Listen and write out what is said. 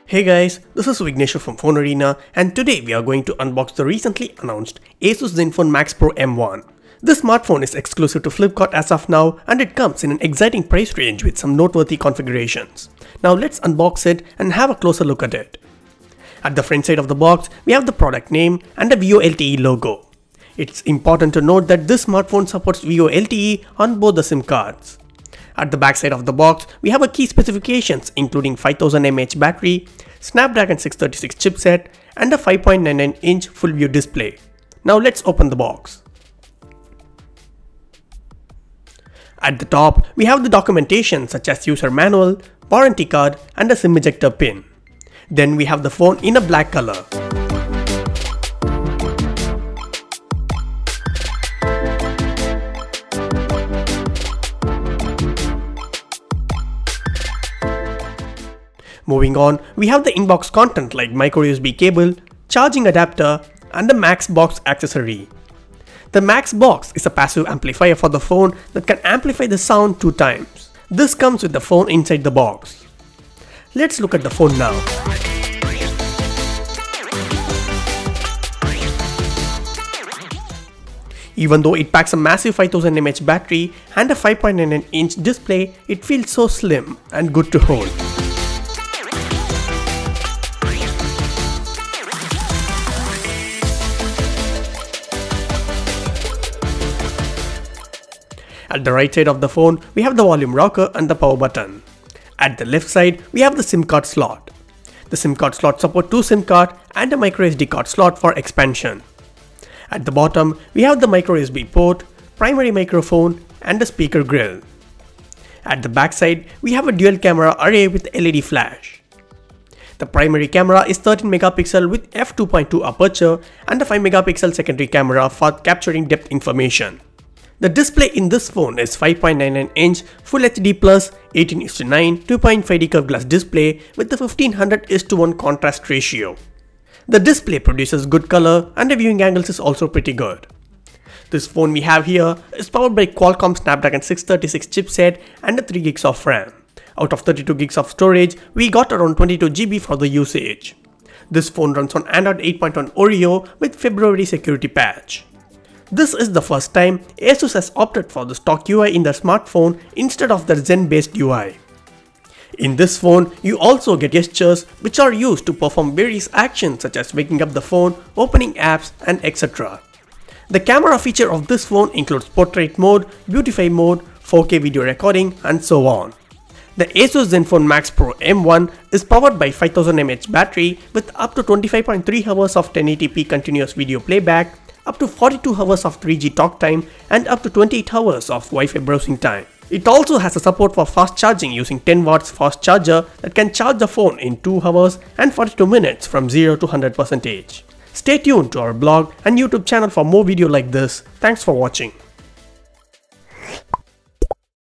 Hey guys, this is Vignesh from Phone Arena, and today we are going to unbox the recently announced Asus ZenFone Max Pro M1. This smartphone is exclusive to Flipkart as of now, and it comes in an exciting price range with some noteworthy configurations. Now let's unbox it and have a closer look at it. At the front side of the box, we have the product name and the VoLTE logo. It's important to note that this smartphone supports VoLTE on both the SIM cards. At the back side of the box, we have a key specifications including 5000 mAh battery, Snapdragon 636 chipset, and a 5.99-inch full view display. Now let's open the box. At the top, we have the documentation such as user manual, warranty card, and a SIM ejector pin. Then we have the phone in a black color. Moving on, we have the inbox content like microSD cable, charging adapter, and the Max box accessory. The Max box is a passive amplifier for the phone that can amplify the sound 2 times. This comes with the phone inside the box. Let's look at the phone now. Even though it packs a massive 5000 mAh battery and a 5.99-inch display, it feels so slim and good to hold. At the right side of the phone, we have the volume rocker and the power button. At the left side, we have the SIM card slot. The SIM card slot supports 2 SIM cards and a microSD card slot for expansion. At the bottom, we have the microSD port, primary microphone, and the speaker grill. At the back side, we have a dual camera array with LED flash. The primary camera is 13 megapixel with f2.2 aperture and a 5 megapixel secondary camera for capturing depth information. The display in this phone is 5.99-inch Full HD Plus 18:9 2.5D curved glass display with the 1500:1 contrast ratio. The display produces good color and the viewing angles is also pretty good. This phone we have here is powered by Qualcomm Snapdragon 636 chipset and 3 GB of RAM. Out of 32 GB of storage, we got around 22 GB for the usage. This phone runs on Android 8.1 Oreo with February security patch. This is the first time Asus has opted for the stock UI in their smartphone instead of their Zen based UI. In this phone, you also get gestures which are used to perform various actions such as waking up the phone, opening apps, and etc. The camera feature of this phone includes portrait mode, beautify mode, 4K video recording, and so on. The Asus ZenFone Max Pro M1 is powered by 5000 mAh battery with up to 25.3 hours of 1080p continuous video playback, up to 42 hours of 3G talk time, and up to 28 hours of Wi-Fi browsing time. It also has a support for fast charging using 10 watts fast charger that can charge the phone in 2 hours and 42 minutes from 0 to 100%. Stay tuned to our blog and YouTube channel for more video like this. Thanks for watching.